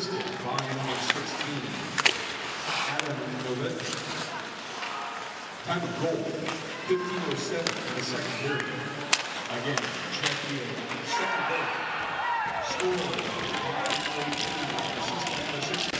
assisted by number 16, Adam Novett. Time of goal, 15:07 in the second period. Again, champion, second goal. Score, 5:42, assisted number 16.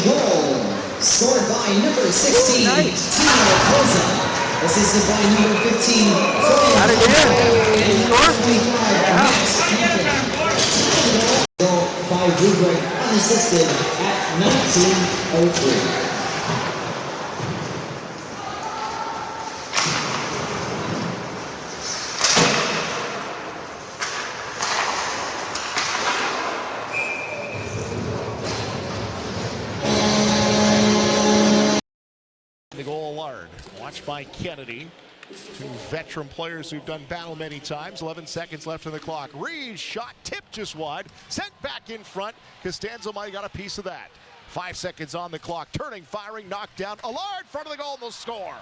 Goal scored by number 16, Tino Koza, assisted by number 15, Goal by Rubric, unassisted at 19:03. The goal Allard, watched by Kennedy. Two veteran players who've done battle many times. 11 seconds left on the clock. Reed's shot tipped just wide, sent back in front. Costanzo might have got a piece of that. 5 seconds on the clock. Turning, firing, knocked down. Allard, front of the goal, and they'll score.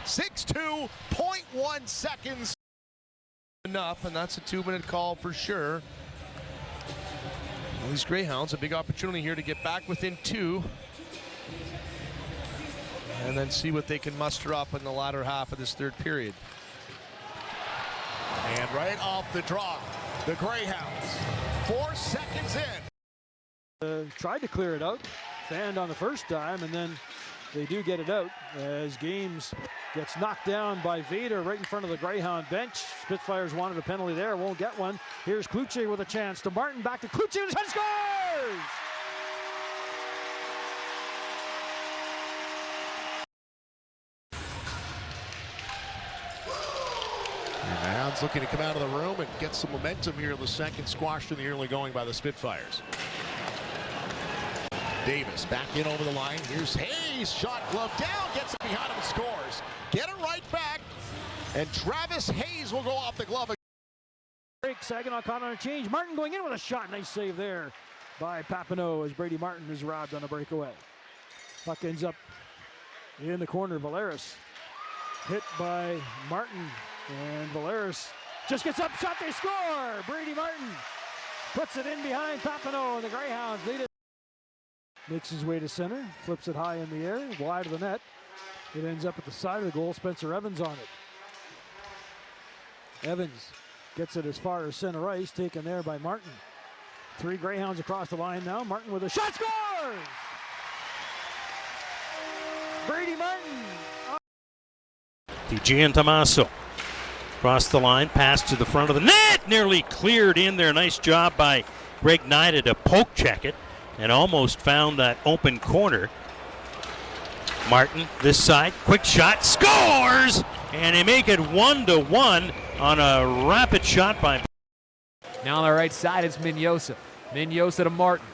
6:2.1 seconds. Enough, and that's a 2-minute call for sure. Well, these Greyhounds, a big opportunity here to get back within 2. And then see what they can muster up in the latter half of this third period. And right off the draw, the Greyhounds, 4 seconds in. Tried to clear it out, fanned on the first time, and then they do get it out as Games gets knocked down by Vader right in front of the Greyhound bench. Spitfires wanted a penalty there, won't get one. Here's Kluche with a chance to Martin, back to Kluche, and scores! The Hounds looking to come out of the room and get some momentum here in the second, squashed in the early going by the Spitfires. Davis back in over the line. Here's Hayes, shot glove down, gets it behind him, scores. Get it right back, and Travis Hayes will go off the glove. Break, Saginaw caught on a change. Martin going in with a shot. Nice save there by Papineau as Brady Martin is robbed on a breakaway. Puck ends up in the corner. Valeris hit by Martin, and Valeris just gets up, shot, they score! Brady Martin puts it in behind Papineau, and the Greyhounds lead it. Makes his way to center, flips it high in the air, wide of the net. It ends up at the side of the goal. Spencer Evans on it. Evans gets it as far as center ice, taken there by Martin. 3 Greyhounds across the line now. Martin with a shot, scores! Brady Martin. Gian Tommaso across the line, pass to the front of the net, nearly cleared in there. Nice job by Greg Nida to poke check it and almost found that open corner. Martin, this side, quick shot, scores! And they make it 1-1 on a rapid shot by. Now on the right side, it's Mignosa. Mignosa to Martin.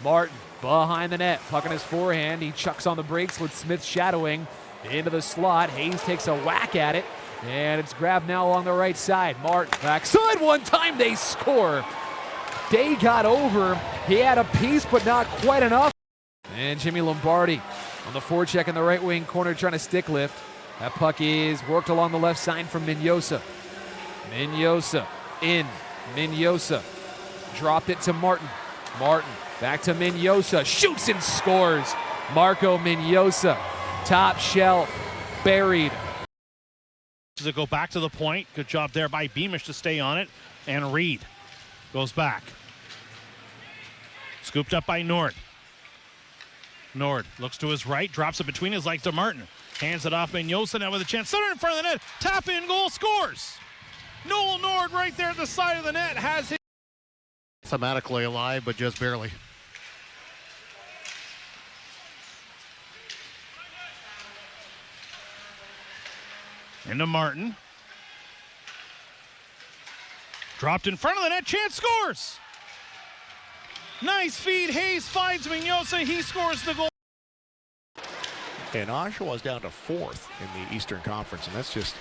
Martin behind the net, puck in his forehand. He chucks on the brakes with Smith shadowing into the slot. Hayes takes a whack at it, and it's grabbed now along the right side. Martin backside, one time they score. Day got over. He had a piece, but not quite enough. And Jimmy Lombardi on the forecheck in the right wing corner trying to stick lift. That puck is worked along the left side from Mignosa. Mignosa in. Mignosa dropped it to Martin. Martin back to Mignosa. Shoots and scores. Marco Mignosa. Top shelf. Buried. To go back to the point. Good job there by Beamish to stay on it. And Reed goes back. Scooped up by Nord. Nord looks to his right, drops it between his legs to Martin. Hands it off Mignosa now with a chance. Center in front of the net. Tap in goal, scores. Noel Nord right there at the side of the net has his. Thematically alive, but just barely. Into Martin. Dropped in front of the net. Chance, scores. Nice feed. Hayes finds Mignosa. He scores the goal. And Oshawa's down to 4th in the Eastern Conference, and that's just,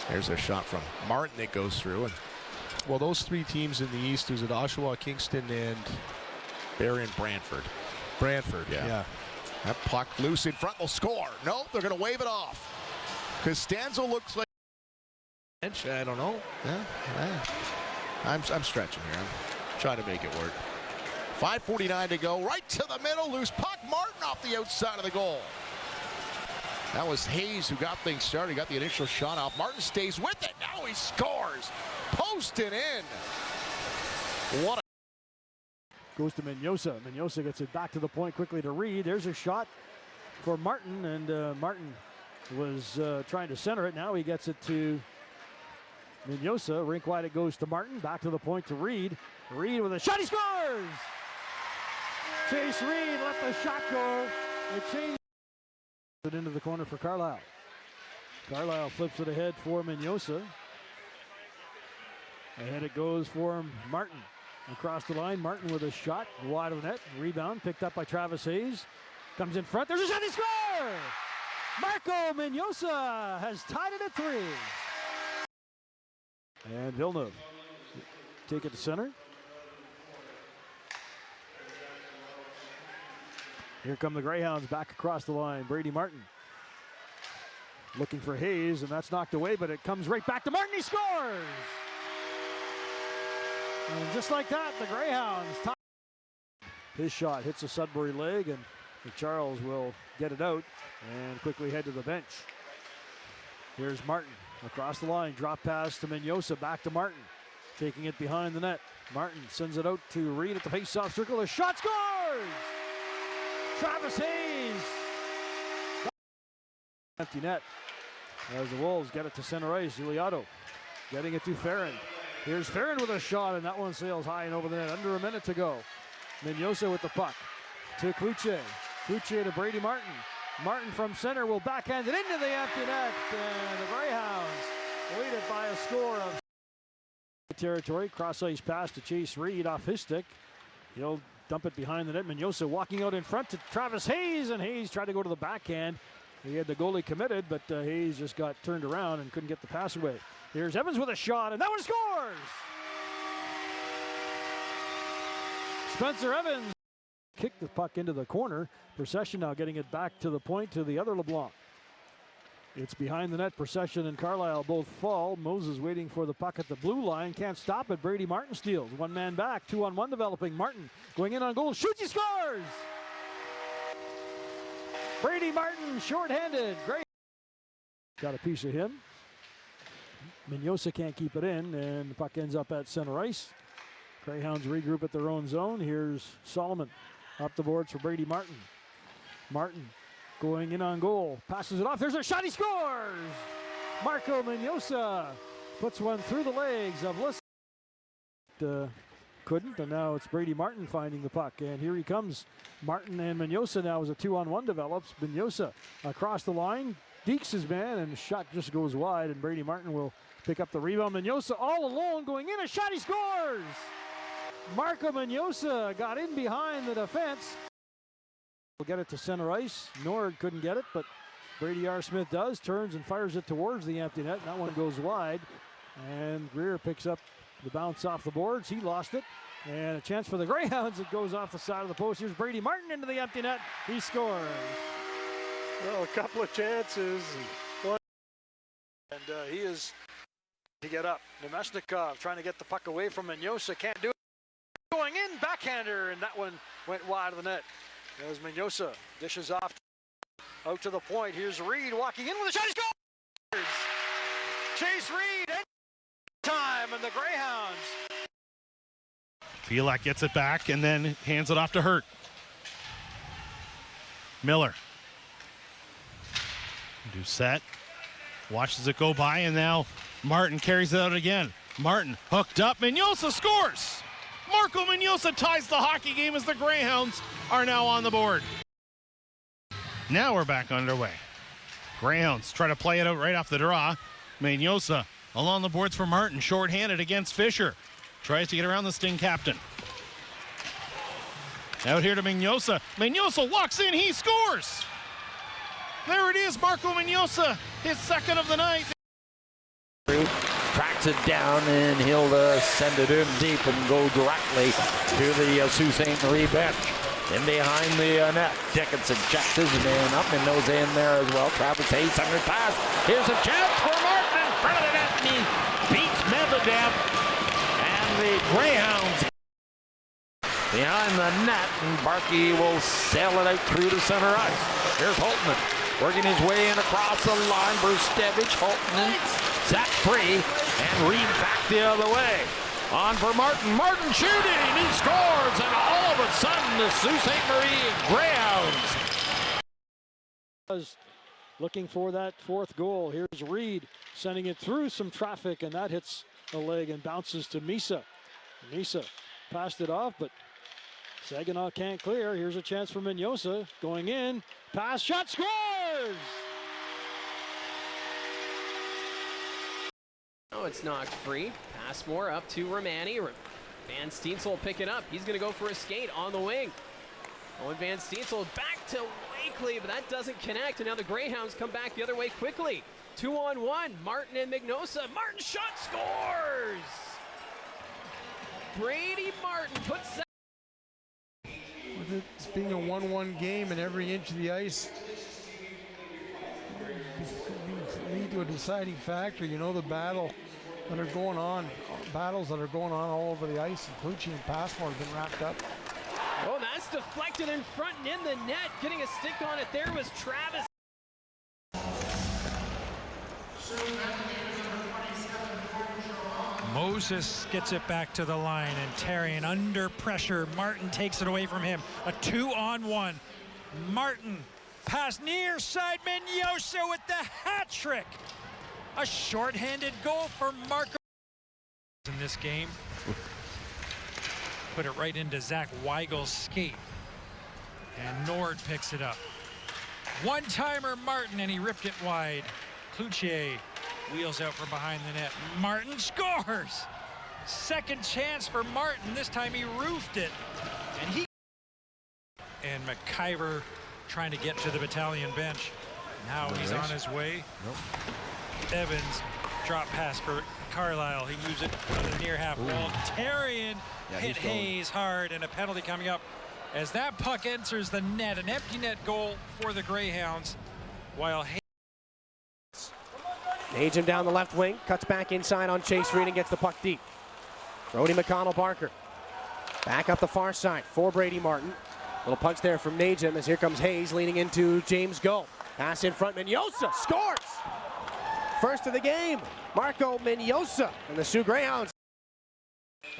there's a shot from Martin that goes through. And Well, those 3 teams in the East, was it Oshawa, Kingston, and Barrie and Brantford. Brantford? Yeah. That puck loose in front, they'll score. No, they're going to wave it off. Costanzo looks like. I don't know. Yeah. I'm stretching here. I'm trying to make it work. 5:49 to go. Right to the middle. Loose puck. Martin off the outside of the goal. That was Hayes who got things started. He got the initial shot off. Martin stays with it. Now he scores. Posted in. What a. Goes to Mignosa. Mignosa gets it back to the point quickly to Reed. There's a shot for Martin, and Martin was trying to center it. Now he gets it to Mignosa. Rink wide it goes to Martin. Back to the point to Reed. Reed with a shot. He scores! Chase Reed let the shot go. It changed it into the corner for Carlisle. Carlisle flips it ahead for Mignosa. Ahead it goes for Martin. Across the line, Martin with a shot wide of the net. Rebound picked up by Travis Hayes. Comes in front. There's a shot. He scores! Marco Mignosa has tied it at 3. And Villeneuve take it to center. Here come the Greyhounds back across the line. Brady Martin looking for Hayes, and that's knocked away, but it comes right back to Martin. He scores! And just like that, the Greyhounds. His shot hits a Sudbury leg, and Charles will get it out and quickly head to the bench. Here's Martin across the line. Drop pass to Mignosa. Back to Martin. Taking it behind the net. Martin sends it out to Reed at the face-off circle. A shot, scores! Travis Hayes. Empty net. As the Wolves get it to center ice. Giuliotto getting it to Farron. Here's Farron with a shot, and that one sails high and over the net. Under a minute to go. Mignosa with the puck to Cloutier. Cloutier to Brady Martin. Martin from center will backhand it into the empty net, and the Greyhounds lead it by a score of territory. Cross ice pass to Chase Reed off his stick. He'll dump it behind the net. Mignosa walking out in front to Travis Hayes, and Hayes tried to go to the backhand. He had the goalie committed, but Hayes just got turned around and couldn't get the pass away. Here's Evans with a shot, and that one scores! Spencer Evans kicked the puck into the corner. Procession now getting it back to the point to the other LeBlanc. It's behind the net. Procession and Carlisle both fall. Moses waiting for the puck at the blue line. Can't stop it. Brady Martin steals. One man back. 2-on-1 developing. Martin going in on goal. Shoots. He scores! Brady Martin shorthanded. Great. Got a piece of him. Mignosa can't keep it in, and the puck ends up at center ice. Greyhounds regroup at their own zone. Here's Solomon up the boards for Brady Martin. Martin going in on goal, passes it off. There's a shot. He scores! Marco Mignosa puts one through the legs of Lissa. Couldn't, and now it's Brady Martin finding the puck. And here he comes. Martin and Mignosa now as a 2-on-1 develops. Mignosa across the line, dekes his man, and the shot just goes wide, and Brady Martin will pick up the rebound. Mignosa all alone going in. A shot. He scores! Marco Mignosa got in behind the defense. We'll get it to center ice. Nord couldn't get it, but Brady R. Smith does. Turns and fires it towards the empty net. That one goes wide. And Greer picks up the bounce off the boards. He lost it. And a chance for the Greyhounds. It goes off the side of the post. Here's Brady Martin into the empty net. He scores. Well, a couple of chances. And he is to get up. Nemesnikov trying to get the puck away from Mignosa. Can't do it. Going in, backhander, and that one went wide of the net. As Mignosa dishes off out to the point. Here's Reed walking in with a shot. He scores! Chase Reed, time, and the Greyhounds. Felak gets it back and then hands it off to Hurt. Miller. Doucette watches it go by, and now Martin carries it out again. Martin hooked up. Mignosa scores! Marco Mignosa ties the hockey game as the Greyhounds are now on the board. Now we're back underway. Greyhounds try to play it out right off the draw. Mignosa along the boards for Martin, shorthanded against Fisher. Tries to get around the Sting captain. Out here to Mignosa. Mignosa walks in, he scores! There it is, Marco Mignosa, his second of the night. Tracks it down, and he'll send it in deep and go directly to the Sault Ste. Marie bench. In behind the net, Dickinson checks his man up and knows in there as well. Travis Hayes, center pass. Here's a chance for Martin in front of the net, and he beats Medvedev. And the Greyhounds behind the net, and Barkey will sail it out through the center ice. Here's Holtman working his way in across the line. Bruce Stevich, Holtman set free, and Reed back the other way. On for Martin. Martin shooting. He scores, and all of a sudden the Sault Ste. Marie Greyhounds. Looking for that fourth goal. Here's Reed sending it through some traffic, and that hits a leg and bounces to Misa. Misa passed it off, but Saginaw can't clear. Here's a chance for Mignosa. Going in. Pass, shot, scores! Oh, it's knocked free. Pass more up to Romani. Van Steensel pick it up. He's going to go for a skate on the wing. Owen Van Steensel back to Wakely, but that doesn't connect. And now the Greyhounds come back the other way quickly. 2-on-1. Martin and Mignosa. Martin shot, scores! Brady Martin puts that. With it being a 1-1 game and every inch of the ice lead to a deciding factor. You know, the battles that are going on all over the ice, and Clucci and Passmore have been wrapped up. Oh, that's deflected in front and in the net. Getting a stick on it there was Travis. Moses gets it back to the line, and Therrien under pressure. Martin takes it away from him. A 2-on-1. Martin pass near side. Mignosa with the hat trick. A shorthanded goal for Marco in this game. Put it right into Zach Weigel's skate. And Nord picks it up. One-timer Martin, and he ripped it wide. Cloutier wheels out from behind the net. Martin scores! Second chance for Martin. This time he roofed it. And McIver trying to get to the battalion bench. Now he's on his way. Evans drop pass for Carlisle. He moves it to the near half wall. Therrien hit Hayes hard, and a penalty coming up as that puck enters the net. An empty net goal for the Greyhounds, while Hayes Najim down the left wing, cuts back inside on Chase Reed and gets the puck deep. Brody McConnell-Barker back up the far side for Brady Martin. Little punch there from Najim as here comes Hayes leaning into James Go. Pass in front, Minyosa scores! First of the game, Marco Minyosa and the Soo Greyhounds.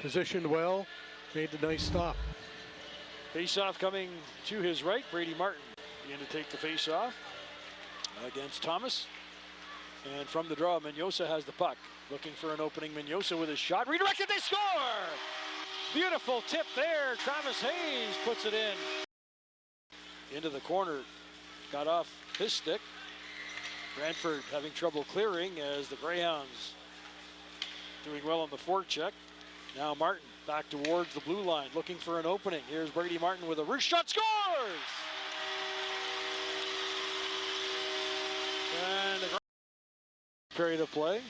Positioned well, made the nice stop. Face-off coming to his right, Brady Martin in to take the face-off against Thomas. And from the draw, Minyosa has the puck. Looking for an opening, Minyosa with his shot. Redirected, they score! Beautiful tip there. Travis Hayes puts it in. Into the corner, got off his stick. Brantford having trouble clearing as the Greyhounds doing well on the forecheck. Now Martin back towards the blue line, looking for an opening. Here's Brady Martin with a wrist shot, scores! And the period of play.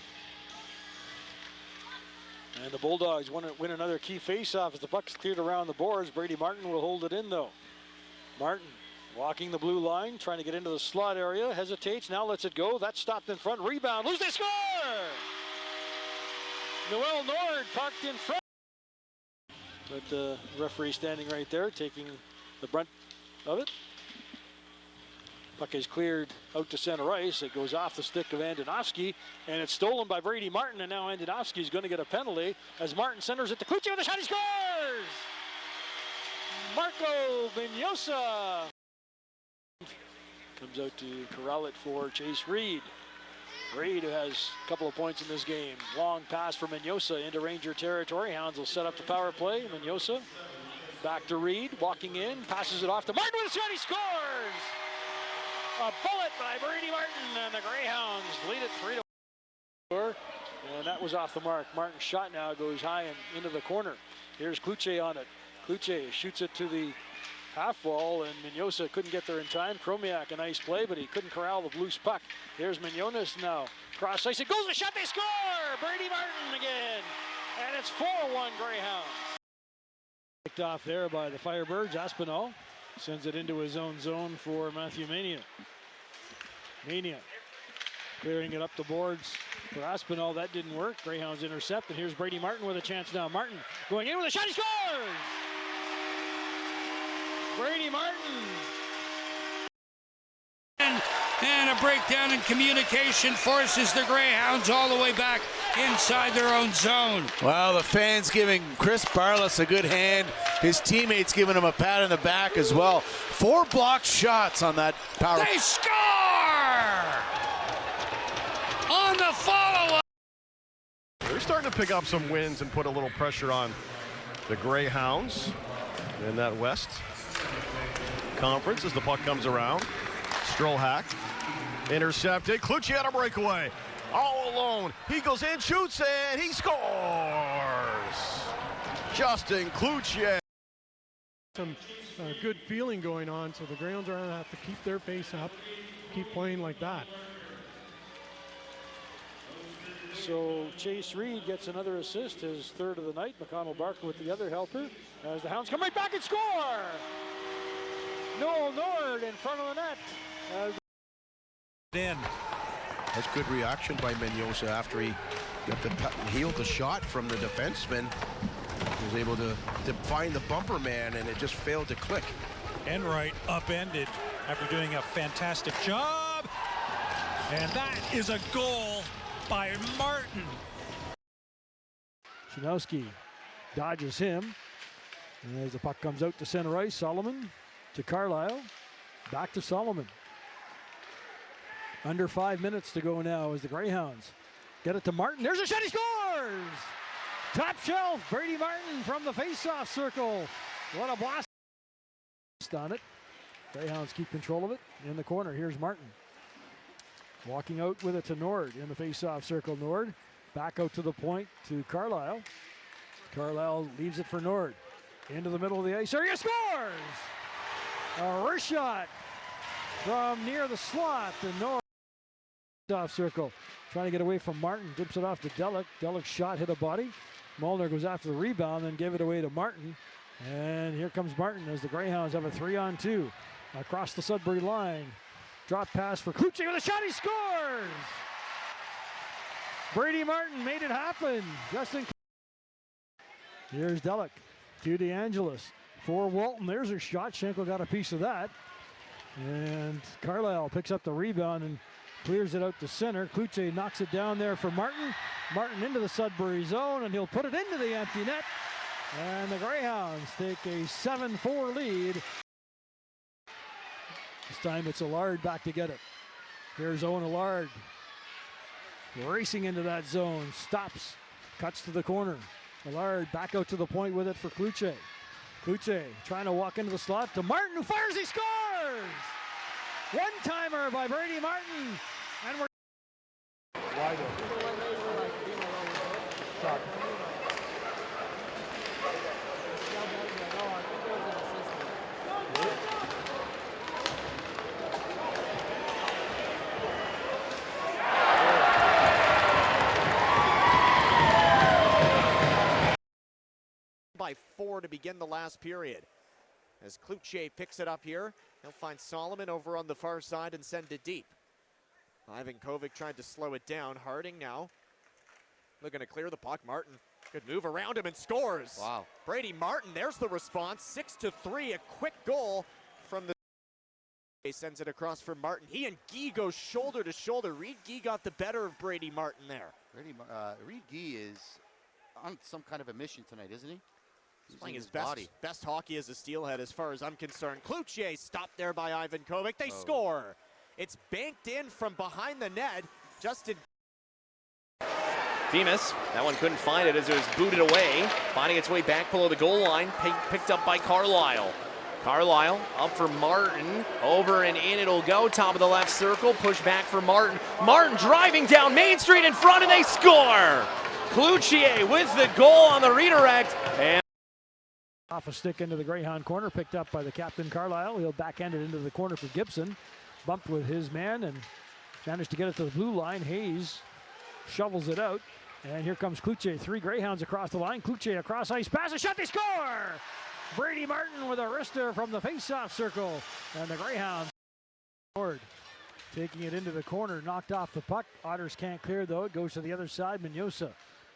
And the Bulldogs win another key faceoff as the puck's cleared around the boards. Brady Martin will hold it in though. Martin walking the blue line, trying to get into the slot area, hesitates, now lets it go. That's stopped in front, rebound, loose, they score! Noel Nord parked in front. But the referee standing right there, taking the brunt of it. Puck is cleared out to center ice. It goes off the stick of Andonovski, and it's stolen by Brady Martin, and now Andonovski is going to get a penalty as Martin centers it to Kluche with a shot, he scores! Marco Minyosa comes out to corral it for Chase Reed. Reed, who has a couple of points in this game. Long pass for Minyosa into Ranger territory. Hounds will set up the power play. Minyosa back to Reed, walking in, passes it off to Martin with a shot, he scores! A bullet by Brady Martin, and the Greyhounds lead it 3-4. And that was off the mark. Martin's shot now goes high and into the corner. Here's Kluche on it. Kluche shoots it to the half wall, and Minyosa couldn't get there in time. Chromiak, a nice play, but he couldn't corral the loose puck. Here's Minyosa now. Cross ice, it goes, the shot, they score! Brady Martin again, and it's 4-1 Greyhounds. Picked off there by the Firebirds. Aspinall sends it into his own zone for Matthew Mania. Mania clearing it up the boards for Aspinall. That didn't work. Greyhounds intercept, and here's Brady Martin with a chance now. Martin going in with a shot, he scores! Brady Martin. And a breakdown in communication forces the Greyhounds all the way back inside their own zone. Well, the fans giving Chris Barlas a good hand. His teammates giving him a pat on the back as well. 4 blocked shots on that power. They score! On the follow-up. They're starting to pick up some wins and put a little pressure on the Greyhounds in that West Conference as the puck comes around. Strollhack intercepted. Kluche on a breakaway. All alone. He goes in, shoots, and he scores. Justin Kluche. Some good feeling going on, so the Greyhounds are going to have to keep their pace up, keep playing like that. So Chase Reed gets another assist, his third of the night. McConnell-Barker with the other helper as the Hounds come right back and score! Noel Nord in front of the net. That's good reaction by Minyosa after he healed the shot from the defenseman. He was able to find the bumper man, and it just failed to click. Enright upended after doing a fantastic job. And that is a goal by Martin. Shinowski dodges him. And as the puck comes out to center ice, Solomon to Carlisle. Back to Solomon. Under 5 minutes to go now as the Greyhounds get it to Martin. There's a shot, he scores! Top shelf, Brady Martin from the face-off circle. What a blast on it. Greyhounds keep control of it in the corner. Here's Martin. Walking out with it to Nord in the face-off circle. Nord back out to the point to Carlisle. Carlisle leaves it for Nord. Into the middle of the ice area, scores! A wrist shot from near the slot to Nord. Off circle, trying to get away from Martin, dips it off to Delic. Delic's shot hit a body. Molnar goes after the rebound, then gave it away to Martin. And here comes Martin as the Greyhounds have a 3-on-2 across the Sudbury line. Drop pass for Kluche with a shot, he scores! Brady Martin made it happen. Justin. Here's Delic to DeAngelis. For Walton, there's a shot. Schenkel got a piece of that. And Carlisle picks up the rebound and clears it out to center. Kluche knocks it down there for Martin. Martin into the Sudbury zone, and he'll put it into the empty net. And the Greyhounds take a 7-4 lead. This time it's Allard back to get it. Here's Owen Allard. Racing into that zone. Stops. Cuts to the corner. Allard back out to the point with it for Kluche. Kluche trying to walk into the slot to Martin, who fires, he scores! One-timer by Brady Martin. And we're wide open. By 4 to begin the last period. As Kluche picks it up here, he'll find Solomon over on the far side and send it deep. Ivan Kovic tried to slow it down. Harding now looking to clear the puck. Martin, good move around him and scores. Wow. Brady Martin, there's the response. 6-3, a quick goal from the... He sends it across for Martin. He and Guy go shoulder to shoulder. Reed Guy got the better of Brady Martin there. Reed Guy is on some kind of a mission tonight, isn't he? He's playing his best hockey as a Steelhead as far as I'm concerned. Kluche stopped there by Ivan Kovic. They score. It's banked in from behind the net. Justin Demas, that one couldn't find it as it was booted away. Finding its way back below the goal line. Picked up by Carlisle. Carlisle up for Martin. Over and in it'll go. Top of the left circle. Push back for Martin. Martin driving down Main Street in front and they score. Kluche with the goal on the redirect. And off a stick into the Greyhound corner, picked up by the captain Carlisle. He'll backhand it into the corner for Gibson. Bumped with his man and managed to get it to the blue line. Hayes shovels it out. And here comes Kluche. 3 Greyhounds across the line. Kluche across ice, pass, a shot, they score! Brady Martin with a wrister from the face-off circle. And the Greyhounds taking it into the corner, knocked off the puck. Otters can't clear though. It goes to the other side. Mignosa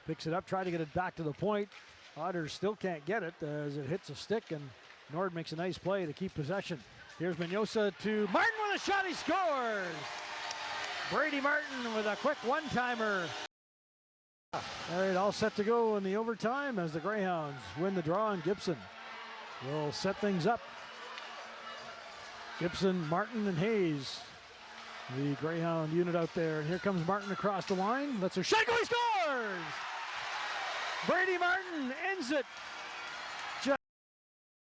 picks it up, trying to get it back to the point. Otters still can't get it as it hits a stick, and Nord makes a nice play to keep possession. Here's Mignosa to Martin with a shot, he scores! Brady Martin with a quick one-timer. All right, all set to go in the overtime as the Greyhounds win the draw, and Gibson will set things up. Gibson, Martin, and Hayes, the Greyhound unit out there. And here comes Martin across the line. That's a shot, he scores! Brady Martin ends it.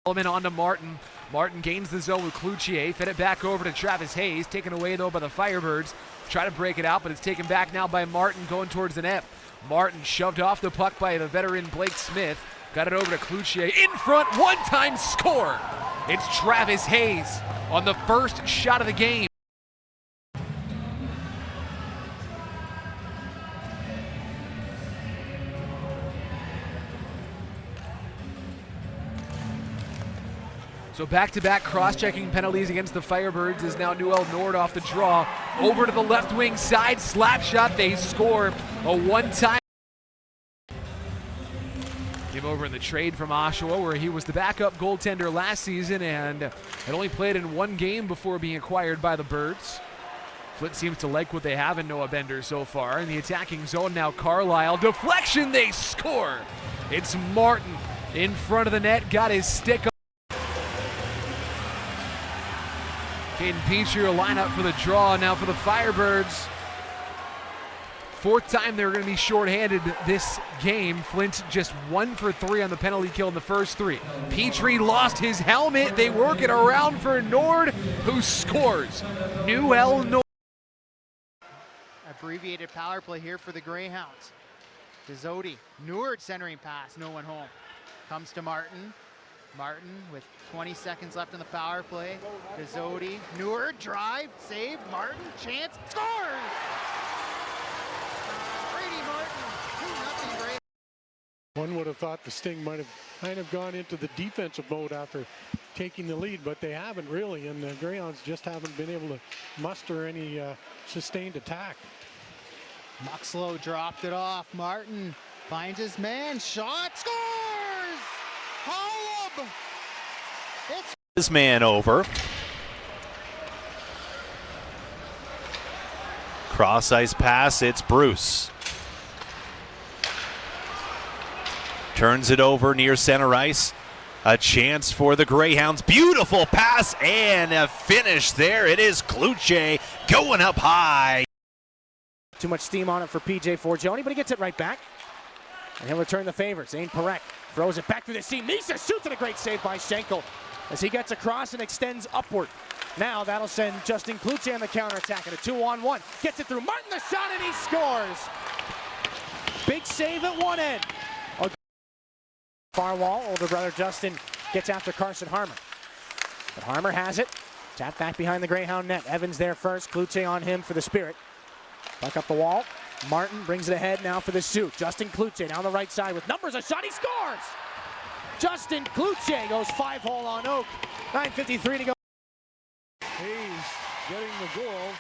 On to Martin. Martin gains the zone with Kluche. Fed it back over to Travis Hayes. Taken away though by the Firebirds. Try to break it out, but it's taken back now by Martin going towards the net. Martin shoved off the puck by the veteran Blake Smith. Got it over to Kluche. In front, one-time score. It's Travis Hayes on the first shot of the game. So back-to-back cross-checking penalties against the Firebirds is now Noel Nord off the draw. Over to the left wing side, slap shot, they score a one-time. Came over in the trade from Oshawa, where he was the backup goaltender last season and had only played in 1 game before being acquired by the Birds. Flint seems to like what they have in Noah Bender so far. In the attacking zone now, Carlisle. Deflection, they score. It's Martin in front of the net, got his stick on. Caden Petrie will line up for the draw now for the Firebirds. 4th time they're going to be shorthanded this game. Flint just 1 for 3 on the penalty kill in the first 3. Petrie lost his helmet. They work it around for Nord, who scores. Noel Nord. Abbreviated power play here for the Greyhounds. Dezodi, Nord centering pass, no one home. Comes to Martin. Martin with 20 seconds left in the power play. Dezodi, Nord, drive, save, Martin, chance, scores! Brady Martin, 2-0 Greyhounds. One would have thought the Sting might have kind of gone into the defensive mode after taking the lead, but they haven't really, and the Greyhounds just haven't been able to muster any sustained attack. Muxlow dropped it off. Martin finds his man. Shot, scores! Holub! It's His man over. Cross ice pass, it's Bruce. Turns it over near center ice. A chance for the Greyhounds. Beautiful pass and a finish there. It is Cloutier going up high. Too much steam on it for PJ Forgione, but he gets it right back. And he'll return the favor. Zane Parekh throws it back through the seam. Misa shoots, and a great save by Schenkel as he gets across and extends upward. Now that'll send Justin Cloutier on the counterattack at a 2-on-1. Gets it through Martin, the shot, and he scores. Big save at one end. Far wall, older brother Justin gets after Carson Harmer. But Harmer has it. Tap back behind the Greyhound net. Evans there first. Cloutier on him for the Spirit. Buck up the wall. Martin brings it ahead now for the Sioux. Justin Cloutier down the right side with numbers. A shot, he scores! Justin Cloutier goes 5-hole on Oak. 9:53 to go. Hayes getting the goal.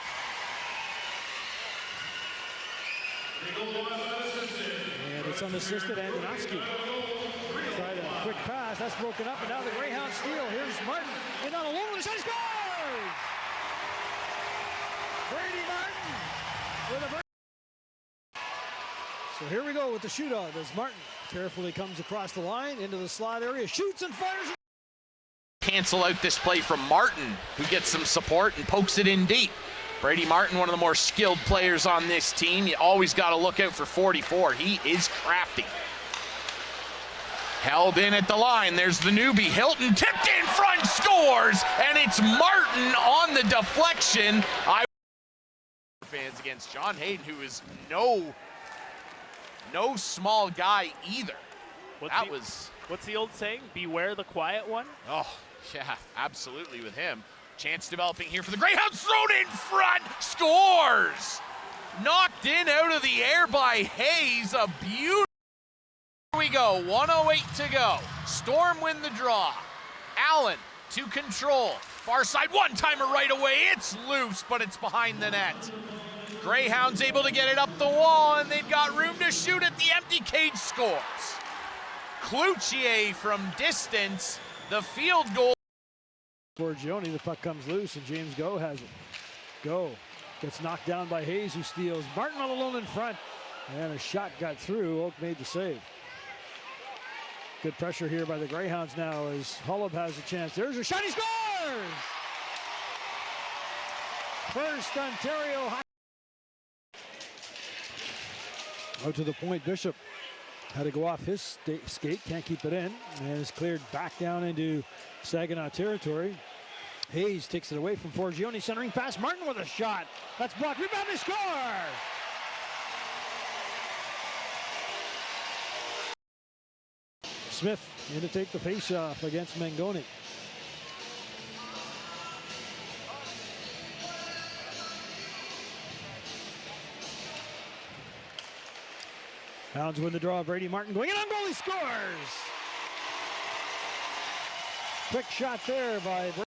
And it's unassisted, Andonovski. Tried a quick pass, that's broken up, and now the Greyhounds steal. Here's Martin, and on a low, the shot, he scores! Brady Martin with a break. So here we go with the shootout as Martin carefully comes across the line into the slot area, shoots and fires. Cancel out this play from Martin, who gets some support and pokes it in deep. Brady Martin, one of the more skilled players on this team. You always got to look out for 44. He is crafty. Held in at the line. There's the newbie. Hilton tipped in front, scores, and it's Martin on the deflection. Fans against John Hayden, who is no small guy either. What's the old saying? Beware the quiet one? Oh, yeah, absolutely with him. Chance developing here for the Greyhounds. Thrown in front. Scores! Knocked in out of the air by Hayes. A beautiful. Here we go. 1:08 to go. Storm win the draw. Allen to control. Far side one-timer right away. It's loose, but it's behind the net. Greyhounds able to get it up the wall, and they've got room to shoot at the empty cage. Scores. Cloutier from distance. The field goal. Forgione, the puck comes loose, and James Go has it. Go gets knocked down by Hayes, who steals. Martin all alone in front, and a shot got through. Oak made the save. Good pressure here by the Greyhounds now as Holub has a chance. There's a shot, he scores! First Ontario High. Out to the point, Bishop had to go off his skate, can't keep it in, and is cleared back down into Saginaw territory. Hayes takes it away from Forgione, centering pass. Martin with a shot. That's blocked. Rebound, they score! Smith in to take the face-off against Mangoni. Hounds win the draw. Brady Martin going in on goal. He scores! Quick shot there by Brady.